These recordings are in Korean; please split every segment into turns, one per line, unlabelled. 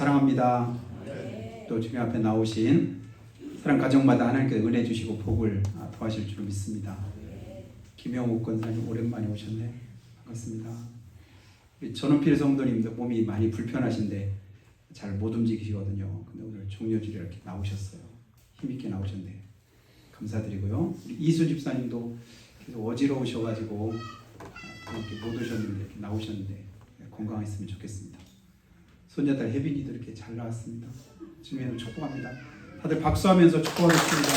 사랑합니다. 또 주님 앞에 나오신 사랑 가정마다 하나님께서 은혜 주시고 복을 더하실 줄 믿습니다. 김영욱 권사님 오랜만에 오셨네. 반갑습니다. 우리 전원필 성도님도 몸이 많이 불편하신데 잘 못 움직이시거든요. 근데 오늘 종료주일에 이렇게 나오셨어요. 힘있게 나오셨네. 감사드리고요. 우리 이수 집사님도 계속 어지러우셔가지고 이렇게 못 오셨는데 이렇게 나오셨는데 건강했으면 좋겠습니다. 손녀딸 혜빈이도 이렇게 잘 나왔습니다. 주님을 축복합니다. 다들 박수하면서 축복하겠습니다.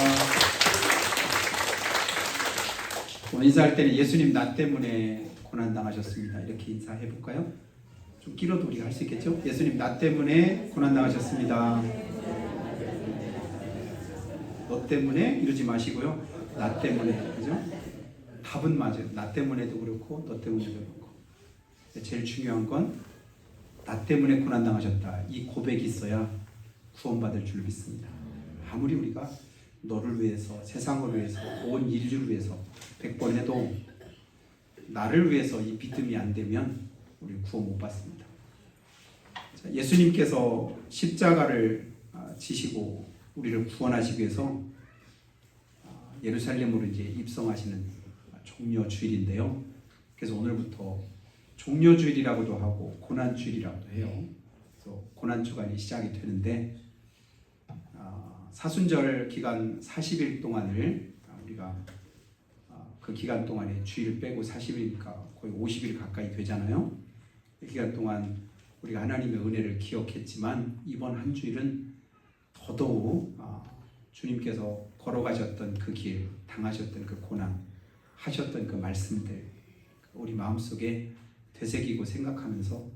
오늘 인사할 때는 예수님 나 때문에 고난당하셨습니다. 이렇게 인사해 볼까요? 좀 길어도 우리가 할 수 있겠죠? 예수님 나 때문에 고난당하셨습니다. 너 때문에 이러지 마시고요. 나 때문에, 그죠? 답은 맞아요. 나 때문에도 그렇고 너 때문에도 그렇고. 제일 중요한 건 나 때문에 고난당하셨다. 이 고백이 있어야 구원받을 줄 믿습니다. 아무리 우리가 너를 위해서, 세상을 위해서, 온 인류를 위해서 100번 해도 나를 위해서 이 믿음이 안 되면 우리 구원 못 받습니다. 자, 예수님께서 십자가를 지시고 우리를 구원하시기 위해서 예루살렘으로 이제 입성하시는 종려주일인데요. 그래서 오늘부터 종려주일이라고도 하고 고난주일이라고도 해요. 그래서 고난주간이 시작이 되는데 사순절 기간 40일 동안을 우리가 그 기간 동안에 주일 빼고 40일이니까 거의 50일 가까이 되잖아요. 이 기간 동안 우리가 하나님의 은혜를 기억했지만 이번 한 주일은 더더욱 주님께서 걸어가셨던 그 길, 당하셨던 그 고난, 하셨던 그 말씀들 우리 마음속에 되새기고 생각하면서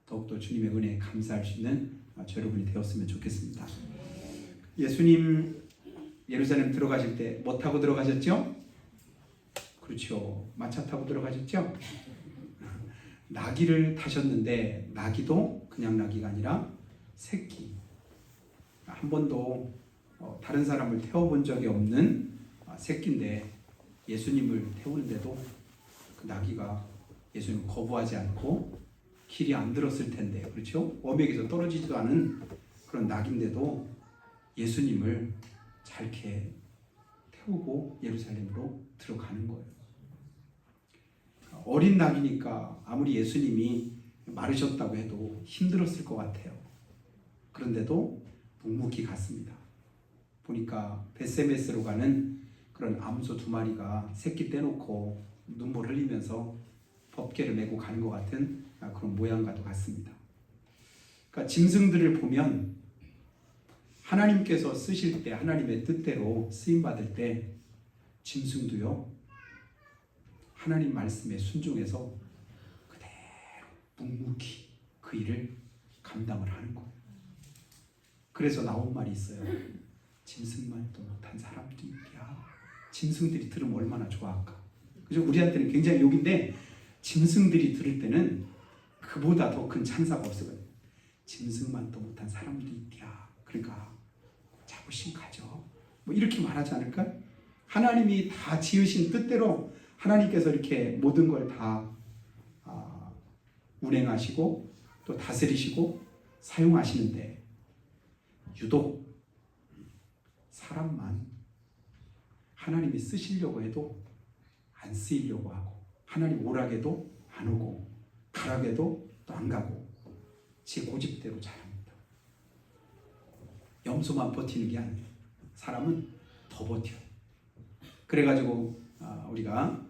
더욱더 주님의 은혜에 감사할 수 있는 여러분이 되었으면 좋겠습니다. 예수님 예루살렘 들어가실 때 뭐 타고 들어가셨죠? 그렇죠. 마차 타고 들어가셨죠? 나귀를 타셨는데 나귀도 그냥 나귀가 아니라 새끼. 한 번도 다른 사람을 태워본 적이 없는 새끼인데 예수님을 태우는데도 그 나귀가 예수님을 거부하지 않고 길이 안 들었을 텐데, 그렇죠? 어맥에서 떨어지지도 않은 그런 낙인데도 예수님을 잘 이렇게 태우고 예루살렘으로 들어가는 거예요. 어린 낙이니까 아무리 예수님이 마르셨다고 해도 힘들었을 것 같아요. 그런데도 묵묵히 갔습니다. 보니까 벳세메스로 가는 그런 암소 2마리가 새끼 떼놓고 눈물 흘리면서 법궤를 메고 가는 것 같은 그런 모양과도 같습니다. 그러니까 짐승들을 보면 하나님께서 쓰실 때 하나님의 뜻대로 쓰임받을 때 짐승도요 하나님 말씀에 순종해서 그대로 묵묵히 그 일을 감당을 하는 거예요. 그래서 나온 말이 있어요. 짐승만도 못한 사람도 있야. 짐승들이 들으면 얼마나 좋아할까. 그죠? 우리한테는 굉장히 욕인데 짐승들이 들을 때는 그보다 더 큰 찬사가 없어요. 짐승만도 못한 사람도 있야. 그러니까 자부심 가져. 뭐 이렇게 말하지 않을까? 하나님이 다 지으신 뜻대로 하나님께서 이렇게 모든 걸 다 운행하시고 또 다스리시고 사용하시는데 유독 사람만 하나님이 쓰시려고 해도 안 쓰이려고 하고 하나님 오라게도 안 오고 가라게도 또 안 가고 제 고집대로 잘합니다. 염소만 버티는 게 아니에요. 사람은 더 버텨요. 그래가지고 우리가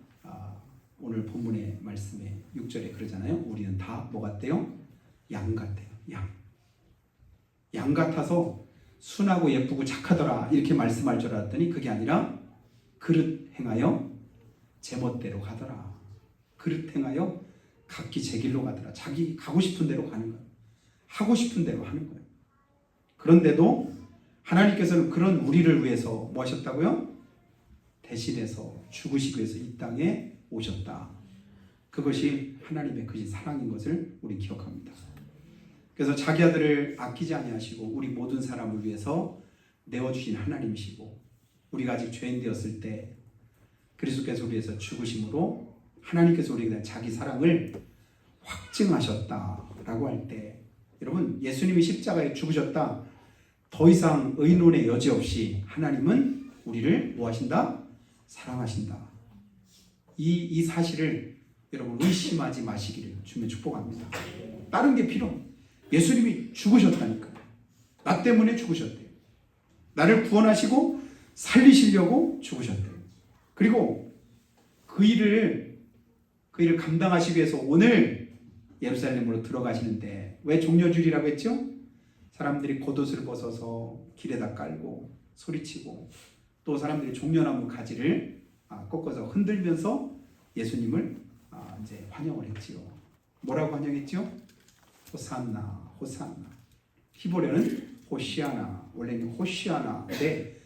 오늘 본문의 말씀에 6절에 그러잖아요. 우리는 다 뭐 같대요? 양 같대요. 양 같아서 순하고 예쁘고 착하더라 이렇게 말씀할 줄 알았더니 그게 아니라 그릇 행하여 제멋대로 가더라. 그릇 행하여 각기 제 길로 가더라. 자기 가고 싶은 대로 가는 거예요. 하고 싶은 대로 하는 거예요. 그런데도 하나님께서는 그런 우리를 위해서 뭐 하셨다고요? 대신해서 죽으시기 위해서 이 땅에 오셨다. 그것이 하나님의 크신 사랑인 것을 우리 기억합니다. 그래서 자기 아들을 아끼지 아니하시고 우리 모든 사람을 위해서 내어주신 하나님이시고 우리가 아직 죄인 되었을 때 그리스도께서 우리에서 죽으심으로 하나님께서 우리에게 대한 자기 사랑을 확증하셨다라고 할 때 여러분, 예수님이 십자가에 죽으셨다. 더 이상 의논의 여지 없이 하나님은 우리를 뭐 하신다? 사랑하신다. 이 사실을 여러분 의심하지 마시기를 주님 축복합니다. 다른 게 필요 없어요. 예수님이 죽으셨다니까요. 나 때문에 죽으셨대요. 나를 구원하시고 살리시려고 죽으셨대요. 그리고 그 일을 감당하시기 위해서 오늘 예루살렘으로 들어가시는데, 왜 종려주일이라고 했죠? 사람들이 겉옷을 벗어서 길에다 깔고 소리치고, 또 사람들이 종려나무 가지를 꺾어서 흔들면서 예수님을 이제 환영을 했지요. 뭐라고 환영했죠? 호산나, 호산나. 히브리어는 호시아나, 원래는 호시아나인데,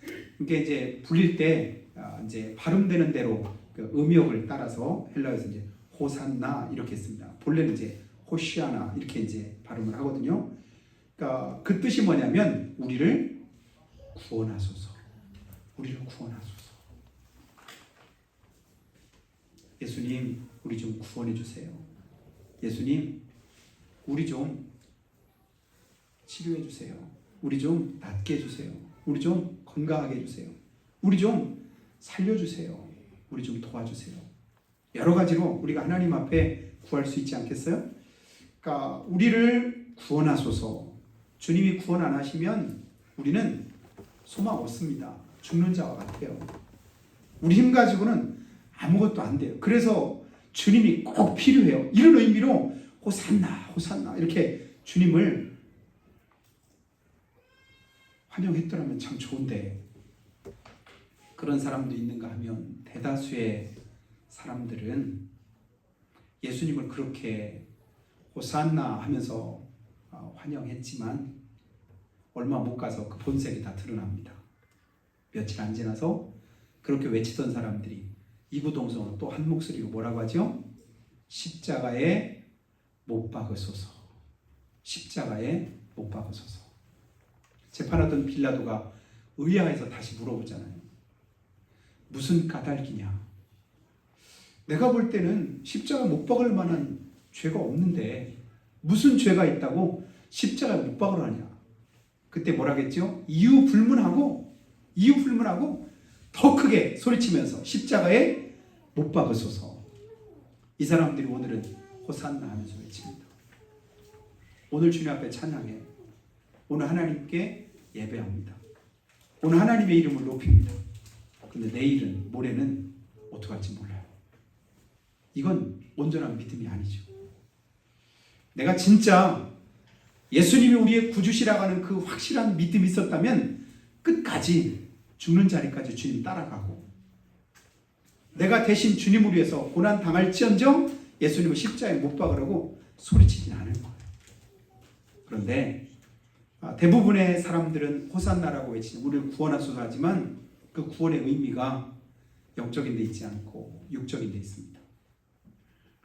이게 이제 불릴 때 이제 발음되는 대로 그 음역을 따라서 헬라어에서 이제 호산나 이렇게 했습니다. 본래는 이제 호시아나 이렇게 이제 발음을 하거든요. 그러니까 그 뜻이 뭐냐면 우리를 구원하소서, 우리를 구원하소서. 예수님, 우리 좀 구원해 주세요. 예수님, 우리 좀 치료해 주세요. 우리 좀 낫게 해주세요. 우리 좀 건강하게 해주세요. 우리 좀 살려주세요. 우리 좀 도와주세요. 여러 가지로 우리가 하나님 앞에 구할 수 있지 않겠어요? 그러니까 우리를 구원하소서. 주님이 구원 안 하시면 우리는 소망 없습니다. 죽는 자와 같아요. 우리 힘 가지고는 아무것도 안 돼요. 그래서 주님이 꼭 필요해요. 이런 의미로 호산나, 호산나 이렇게 주님을 환영했더라면 참 좋은데, 그런 사람도 있는가 하면 대다수의 사람들은 예수님을 그렇게 호산나 하면서 환영했지만 얼마 못 가서 그 본색이 다 드러납니다. 며칠 안 지나서 그렇게 외치던 사람들이 이구동성으로 또 한 목소리로 뭐라고 하죠? 십자가에 못 박으소서. 십자가에 못 박으소서. 재판하던 빌라도가 의아해서 다시 물어보잖아요. 무슨 까닭이냐? 내가 볼 때는 십자가 못 박을 만한 죄가 없는데 무슨 죄가 있다고 십자가에 못 박으라냐? 그때 뭐라겠죠? 이유 불문하고 더 크게 소리치면서 십자가에 못 박으소서. 이 사람들이 오늘은 호산나 하면서 외칩니다. 오늘 주님 앞에 찬양해. 오늘 하나님께 예배합니다. 오늘 하나님의 이름을 높입니다. 근데 내일은, 모레는 어떻게 할지 몰라요. 이건 온전한 믿음이 아니죠. 내가 진짜 예수님이 우리의 구주시라고 하는 그 확실한 믿음이 있었다면 끝까지 죽는 자리까지 주님 따라가고, 내가 대신 주님을 위해서 고난 당할지언정 예수님을 십자가에 못 박으라고 소리치진 않을 거예요. 그런데 대부분의 사람들은 호산나라고 외치는 우리를 구원하소서 하지만 그 구원의 의미가 영적인 데 있지 않고 육적인 데 있습니다.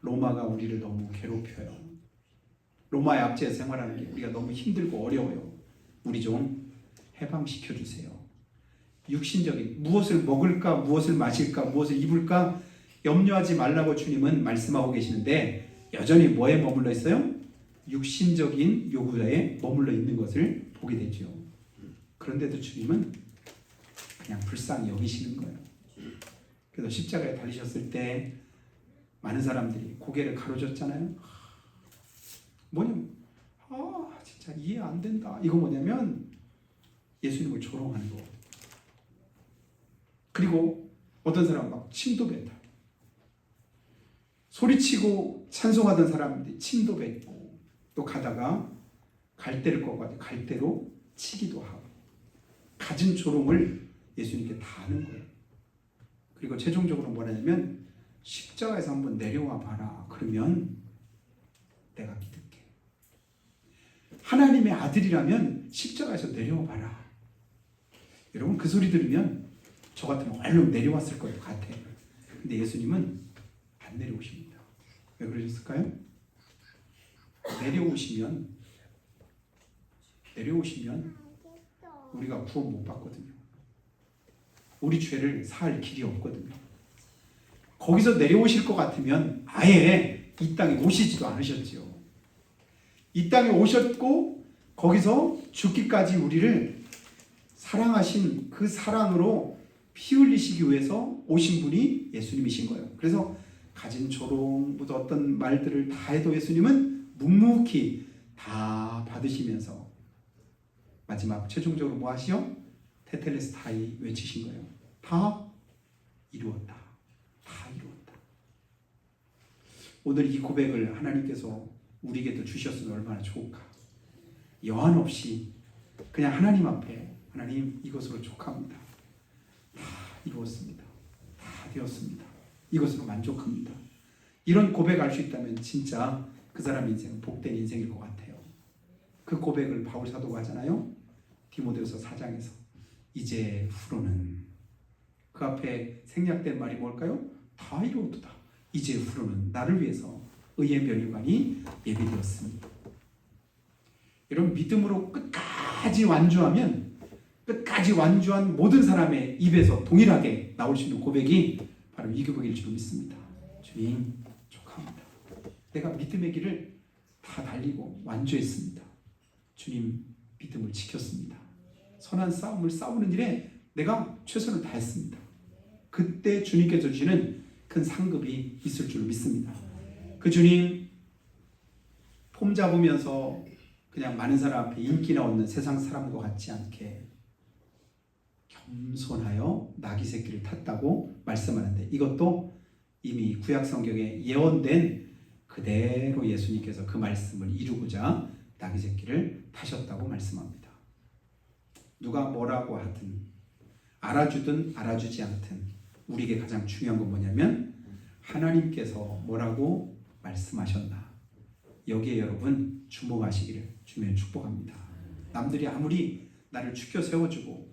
로마가 우리를 너무 괴롭혀요. 로마의 압제에서 생활하는 게 우리가 너무 힘들고 어려워요. 우리 좀 해방시켜 주세요. 육신적인 무엇을 먹을까, 무엇을 마실까, 무엇을 입을까 염려하지 말라고 주님은 말씀하고 계시는데 여전히 뭐에 머물러 있어요? 육신적인 요구에 머물러 있는 것을 보게 되죠. 그런데도 주님은 그냥 불쌍히 여기시는 거예요. 그래서 십자가에 달리셨을 때 많은 사람들이 고개를 가로젓잖아요. 뭐냐면 진짜 이해 안 된다. 이거 뭐냐면 예수님을 조롱하는 거. 그리고 어떤 사람은 막 침도 뱉어요. 소리치고 찬송하던 사람들이 침도 뱉고, 또 가다가 갈대를 꺾어가지고 갈대로 치기도 하고, 갖은 조롱을 예수님께 다 하는 거예요. 그리고 최종적으로 뭐냐면 십자가에서 한번 내려와 봐라. 그러면 내가 믿을게. 하나님의 아들이라면 십자가에서 내려와 봐라. 여러분, 그 소리 들으면 저 같으면 얼른 내려왔을 것 같아요. 근데 예수님은 안 내려오십니다. 왜 그러셨을까요? 내려오시면 우리가 구원 못 받거든요. 우리 죄를 사할 길이 없거든요. 거기서 내려오실 것 같으면 아예 이 땅에 오시지도 않으셨죠. 이 땅에 오셨고 거기서 죽기까지 우리를 사랑하신 그 사랑으로 피 흘리시기 위해서 오신 분이 예수님이신 거예요. 그래서 가진 조롱, 어떤 말들을 다 해도 예수님은 묵묵히 다 받으시면서 마지막 최종적으로 뭐 하시오? 테텔레스타이 외치신 거예요. 다 이루었다. 다 이루었다. 오늘 이 고백을 하나님께서 우리에게도 주셨으면 얼마나 좋을까. 여한 없이 그냥 하나님 앞에 하나님 이것으로 족합니다. 다 이루었습니다. 다 되었습니다. 이것으로 만족합니다. 이런 고백할 수 있다면 진짜 그 사람 인생은 복된 인생일 것 같아요. 그 고백을 바울 사도가 하잖아요. 디모데후서 4장에서 이제 후로는 그 앞에 생략된 말이 뭘까요? 다 이루었도다. 이제 후로는 나를 위해서 의의 면류관이 예비되었습니다. 여러분 믿음으로 끝까지 완주하면 끝까지 완주한 모든 사람의 입에서 동일하게 나올 수 있는 고백이 바로 이 고백일 줄 믿습니다. 주님 축하합니다. 내가 믿음의 길을 다 달리고 완주했습니다. 주님 믿음을 지켰습니다. 선한 싸움을 싸우는 일에 내가 최선을 다했습니다. 그때 주님께서 주시는 큰 상급이 있을 줄 믿습니다. 그 주님 폼 잡으면서 그냥 많은 사람 앞에 인기나 얻는 세상 사람과 같지 않게 겸손하여 나귀 새끼를 탔다고 말씀하는데 이것도 이미 구약 성경에 예언된 그대로 예수님께서 그 말씀을 이루고자 나귀 새끼를 타셨다고 말씀합니다. 누가 뭐라고 하든 알아주든 알아주지 않든 우리에게 가장 중요한 건 뭐냐면 하나님께서 뭐라고 말씀하셨나 여기에 여러분 주목하시기를 주면 축복합니다. 남들이 아무리 나를 축켜 세워주고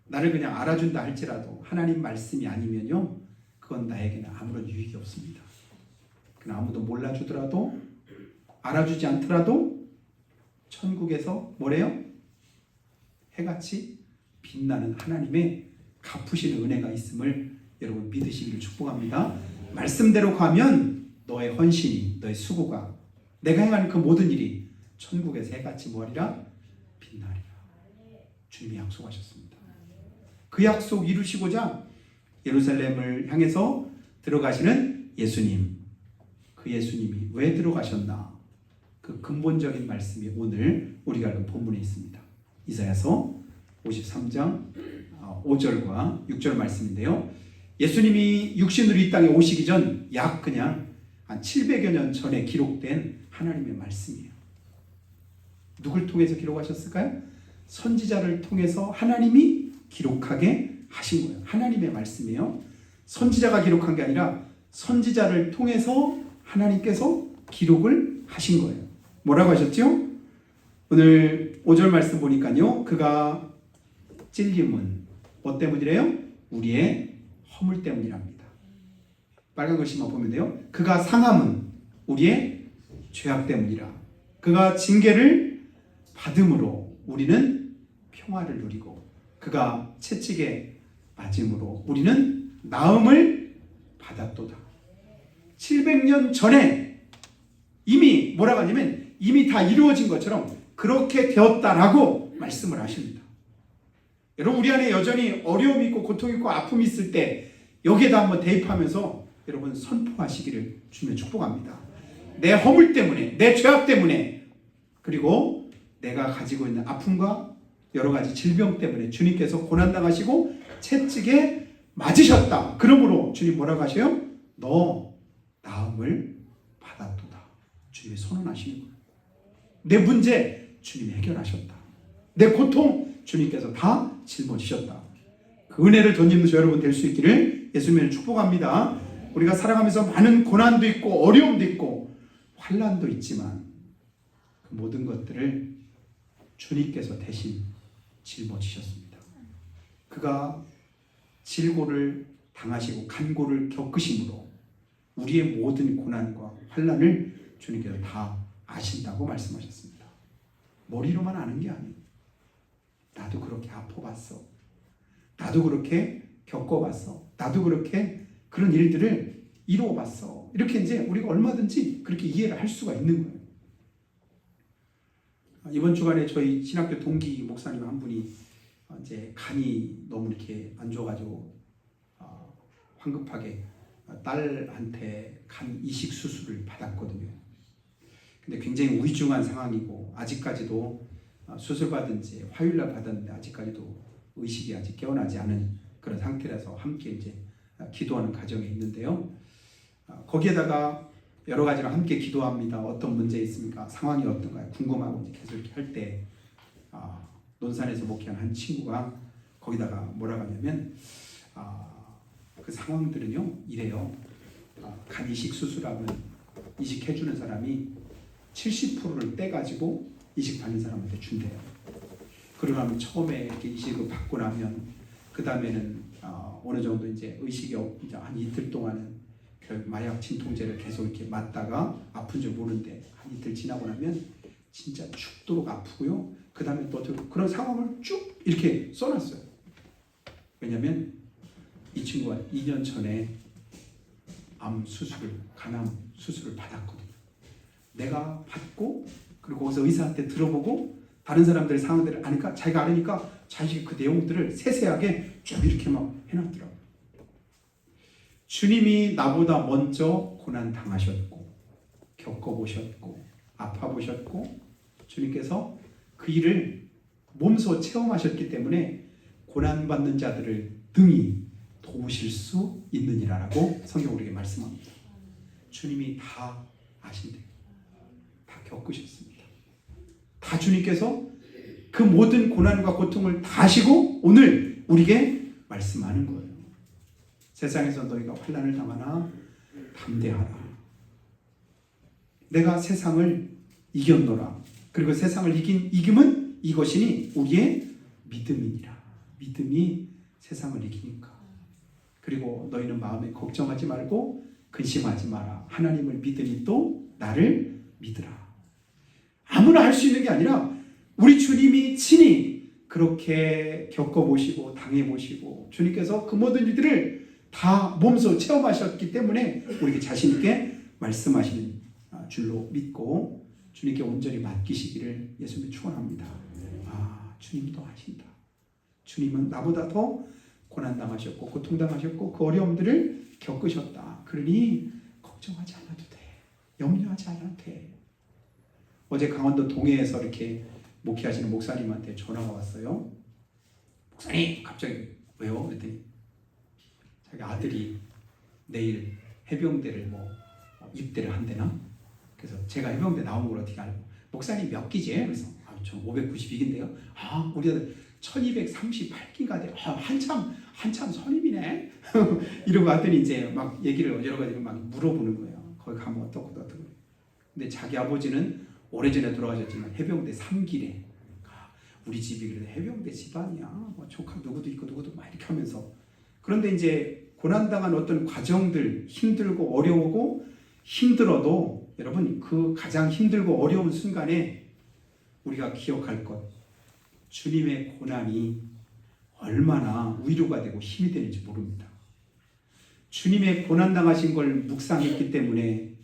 나를 그냥 알아준다 할지라도 하나님 말씀이 아니면요 그건 나에게는 아무런 유익이 없습니다. 그냥 아무도 몰라주더라도 알아주지 않더라도 천국에서 뭐래요? 해같이 빛나는 하나님의 갚으시는 은혜가 있음을 여러분 믿으시기를 축복합니다. 말씀대로 가면 너의 헌신이 너의 수고가 내가 행하는 그 모든 일이 천국에서 해같이 뭐하리라? 빛나리라. 주님이 약속하셨습니다. 그 약속 이루시고자 예루살렘을 향해서 들어가시는 예수님, 그 예수님이 왜 들어가셨나? 그 근본적인 말씀이 오늘 우리가 읽은 본문에 있습니다. 이사야서 53장 5절과 6절 말씀인데요. 예수님이 육신으로 이 땅에 오시기 전 약 그냥 한 700여 년 전에 기록된 하나님의 말씀이에요. 누굴 통해서 기록하셨을까요? 선지자를 통해서 하나님이 기록하게 하신 거예요. 하나님의 말씀이에요. 선지자가 기록한 게 아니라 선지자를 통해서 하나님께서 기록을 하신 거예요. 뭐라고 하셨죠? 오늘 5절 말씀 보니까요. 그가 찔림은 뭐 때문이래요? 우리의 허물 때문이랍니다. 빨간 글씨만 보면 돼요. 그가 상함은 우리의 죄악 때문이라. 그가 징계를 받음으로 우리는 평화를 누리고 그가 채찍에 맞음으로 우리는 나음을 받았도다. 700년 전에 이미 뭐라고 하냐면 이미 다 이루어진 것처럼 그렇게 되었다라고 말씀을 하십니다. 여러분 우리 안에 여전히 어려움이 있고 고통이 있고 아픔이 있을 때 여기에다 한번 대입하면서 여러분 선포하시기를 주면 축복합니다. 내 허물 때문에 내 죄악 때문에 그리고 내가 가지고 있는 아픔과 여러 가지 질병 때문에 주님께서 고난당하시고 채찍에 맞으셨다. 그러므로 주님 뭐라고 하셔요? 너 나음을 받았도다. 주님이 선언하시는 거예요. 내 문제 주님이 해결하셨다. 내 고통 주님께서 다 짊어지셨다. 그 은혜를 덧입는 저 여러분 될 수 있기를 예수님을 축복합니다. 우리가 살아가면서 많은 고난도 있고 어려움도 있고 환난도 있지만 그 모든 것들을 주님께서 대신 짊어지셨습니다. 그가 질고를 당하시고 간고를 겪으심으로 우리의 모든 고난과 환난을 주님께서 다 아신다고 말씀하셨습니다. 머리로만 아는 게 아니에요. 나도 그렇게 아파봤어. 나도 그렇게 겪어봤어. 나도 그렇게 그런 일들을 이루어봤어. 이렇게 이제 우리가 얼마든지 그렇게 이해를 할 수가 있는 거예요. 이번 주간에 저희 신학교 동기 목사님 한 분이 이제 간이 너무 이렇게 안 좋아가지고 황급하게 딸한테 간 이식 수술을 받았거든요. 근데 굉장히 위중한 상황이고 아직까지도 수술 받은 지 화요일날 받았는데 아직까지도 의식이 아직 깨어나지 않은 그런 상태라서 함께 이제 기도하는 과정에 있는데요. 거기에다가 여러 가지로 함께 기도합니다. 어떤 문제 있습니까? 상황이 어떤가요? 궁금하고 이제 계속 이렇게 할 때 논산에서 목회하는 한 친구가 거기다가 뭐라고 하냐면 그 상황들은요 이래요. 간 이식 수술하면 이식해주는 사람이 70%를 떼가지고 이식 받는 사람한테 준대요. 그러면 처음에 이렇게 이식을 받고 나면 그 다음에는 어느 정도 이제 의식이 이제 한 이틀 동안은 마약 진통제를 계속 이렇게 맞다가 아픈 줄 모르는데 한 이틀 지나고 나면 진짜 죽도록 아프고요. 그 다음에 또 그런 상황을 쭉 이렇게 써놨어요. 왜냐면 이 친구가 2년 전에 간암 수술을 받았거든요. 내가 받고 그리고 거기서 의사한테 들어보고 다른 사람들의 상황들을 아니까 자기가 알으니까 자식이 그 내용들을 세세하게 쭉 이렇게 막 해놨더라고요. 주님이 나보다 먼저 고난 당하셨고 겪어보셨고 아파보셨고 주님께서 그 일을 몸소 체험하셨기 때문에 고난받는 자들을 등이 도우실 수 있느니라라고 성경 우리에게 말씀합니다. 주님이 다 아신대요. 다 겪으셨습니다. 다 주님께서 그 모든 고난과 고통을 다 하시고 오늘 우리에게 말씀하는 거예요. 세상에서 너희가 환난을 당하나 담대하라. 내가 세상을 이겼노라. 그리고 세상을 이김은 이것이니 우리의 믿음이니라. 믿음이 세상을 이기니까. 그리고 너희는 마음에 걱정하지 말고 근심하지 마라. 하나님을 믿으니 또 나를 믿으라. 아무나 할 수 있는 게 아니라 우리 주님이 친히 그렇게 겪어보시고 당해보시고 주님께서 그 모든 일들을 다 몸소 체험하셨기 때문에 우리에게 자신 있게 말씀하시는 줄로 믿고 주님께 온전히 맡기시기를 예수님이 축원합니다. 주님도 아신다. 주님은 나보다 더 고난당하셨고 고통당하셨고 그 어려움들을 겪으셨다. 그러니 걱정하지 않아도 돼. 염려하지 않아도 돼. 어제 강원도 동해에서 이렇게 목회하시는 목사님한테 전화가 왔어요. 목사님 갑자기 왜요? 그랬더니 자기 아들이 내일 해병대를 입대를 한대나? 그래서 제가 해병대 나온 걸 어떻게 알고 목사님 몇 기지? 그래서 저 592기인데요. 우리 아들 1238기가 돼. 한참 선임이네. 이러고 왔더니 이제 막 얘기를 여러 가지로 막 물어보는 거예요. 거기 가면 어떻고. 근데 자기 아버지는 오래전에 돌아가셨지만 해병대 3기래. 우리 집이 그래도 해병대 집안이야. 조카 누구도 있고 누구도 막 이렇게 하면서. 그런데 이제 고난당한 어떤 과정들 힘들고 어려우고 힘들어도 여러분 그 가장 힘들고 어려운 순간에 우리가 기억할 것 주님의 고난이 얼마나 위로가 되고 힘이 되는지 모릅니다. 주님의 고난당하신 걸 묵상했기 때문에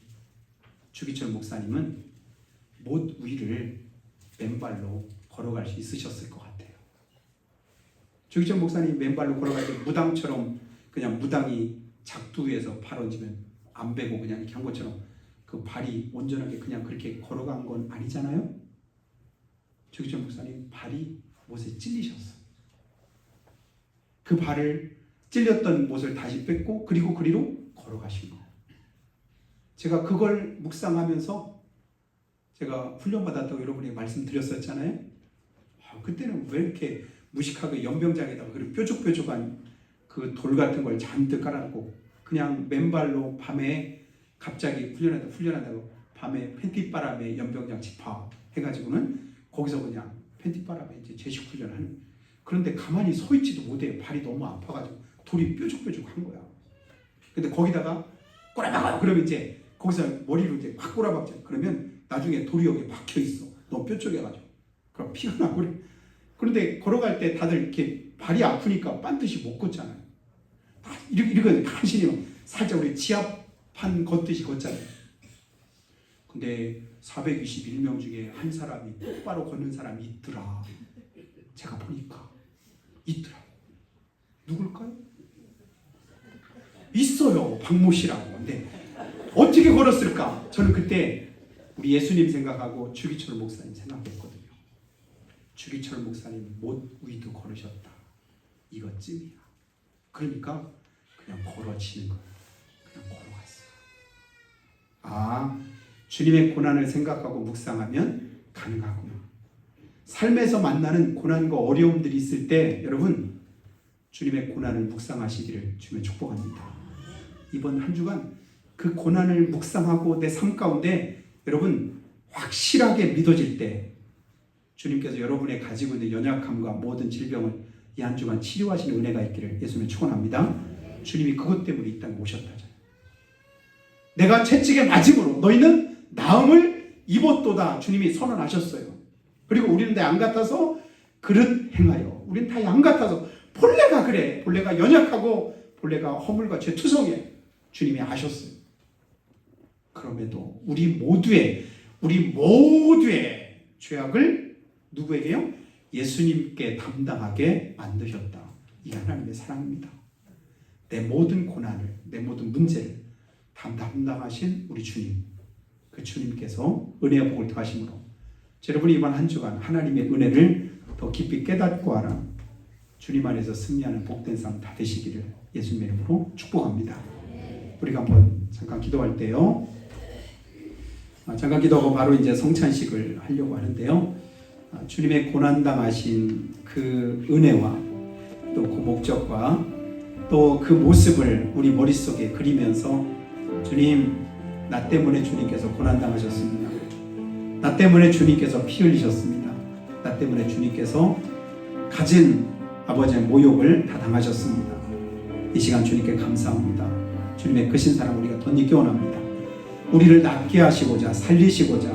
주기철 목사님은 못 위를 맨발로 걸어갈 수 있으셨을 것 같아요. 주기철 목사님 맨발로 걸어갈 때 무당처럼 그냥 무당이 작두 위에서 발 얹으면 안 베고 그냥 이렇게 한 것처럼 그 발이 온전하게 그냥 그렇게 걸어간 건 아니잖아요. 주기철 목사님 발이 못에 찔리셨어요. 그 발을 찔렸던 못을 다시 뺐고 그리고 그리로 걸어가신 거예요. 제가 그걸 묵상하면서 제가 훈련받았다고 여러분에게 말씀드렸었잖아요. 그때는 왜 이렇게 무식하게 연병장에다가 그리고 뾰족뾰족한 그 돌 같은 걸 잔뜩 깔아놓고 그냥 맨발로 밤에 갑자기 훈련한다고 밤에 팬티바람에 연병장 집합 해가지고는 거기서 그냥 팬티바람에 이제 제식 훈련하는. 그런데 가만히 서 있지도 못해요. 발이 너무 아파가지고 돌이 뾰족뾰족한 거야. 근데 거기다가 꼬라박아 그러면 이제 거기서 머리로 이제 확 꼬라박죠. 그러면 나중에 돌이 여기 박혀 있어. 너무 뾰족해가지고. 그럼 피가 나고 그래. 그런데 걸어갈 때 다들 이렇게 발이 아프니까 반드시 못 걷잖아요. 이렇게 간신히 살짝 우리 지압판 걷듯이 걷잖아요. 근데 421명 중에 한 사람이 똑바로 걷는 사람이 있더라. 제가 보니까 있더라. 누굴까요? 있어요. 박모 씨라고. 근데 어떻게 걸었을까? 저는 그때 우리 예수님 생각하고 주기철 목사님 생각했거든요. 주기철 목사님 못 위도 걸으셨다. 이것쯤이야. 그러니까 그냥 걸어지는 거예요. 그냥 걸어갔어요. 아, 주님의 고난을 생각하고 묵상하면 가능하구나. 삶에서 만나는 고난과 어려움들이 있을 때 여러분 주님의 고난을 묵상하시기를 주님의 축복합니다. 이번 한 주간 그 고난을 묵상하고 내 삶 가운데 여러분 확실하게 믿어질 때 주님께서 여러분의 가지고 있는 연약함과 모든 질병을 이 한 주간 치료하시는 은혜가 있기를 예수님의 축원합니다. 주님이 그것 때문에 이 땅에 오셨다잖아요. 내가 채찍에 맞음으로 너희는 나음을 입었도다 주님이 선언하셨어요. 그리고 우리는 내 양 같아서 그릇 행하여 우리는 다 양 같아서 본래가 그래. 본래가 연약하고 본래가 허물과 죄 투성해. 주님이 아셨어요. 그럼에도 우리 모두의 죄악을 누구에게요? 예수님께 담당하게 만드셨다. 이게 하나님의 사랑입니다. 내 모든 고난을, 내 모든 문제를 담당하신 우리 주님, 그 주님께서 은혜와 복을 더하심으로 여러분이 이번 한 주간 하나님의 은혜를 더 깊이 깨닫고 알아 주님 안에서 승리하는 복된 삶 다 되시기를 예수님의 이름으로 축복합니다. 우리가 한번 잠깐 기도할 때요. 잠깐 기도하고 바로 이제 성찬식을 하려고 하는데요. 주님의 고난당하신 그 은혜와 또 그 목적과 또 그 모습을 우리 머릿속에 그리면서 주님, 나 때문에 주님께서 고난당하셨습니다. 나 때문에 주님께서 피 흘리셨습니다. 나 때문에 주님께서 가진 아버지의 모욕을 다 당하셨습니다. 이 시간 주님께 감사합니다. 주님의 크신 사랑 우리가 덧입기 원합니다. 우리를 낫게 하시고자 살리시고자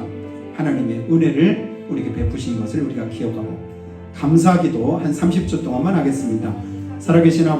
하나님의 은혜를 우리에게 베푸신 것을 우리가 기억하고 감사하기도 한 30초 동안만 하겠습니다. 살아계신 아버지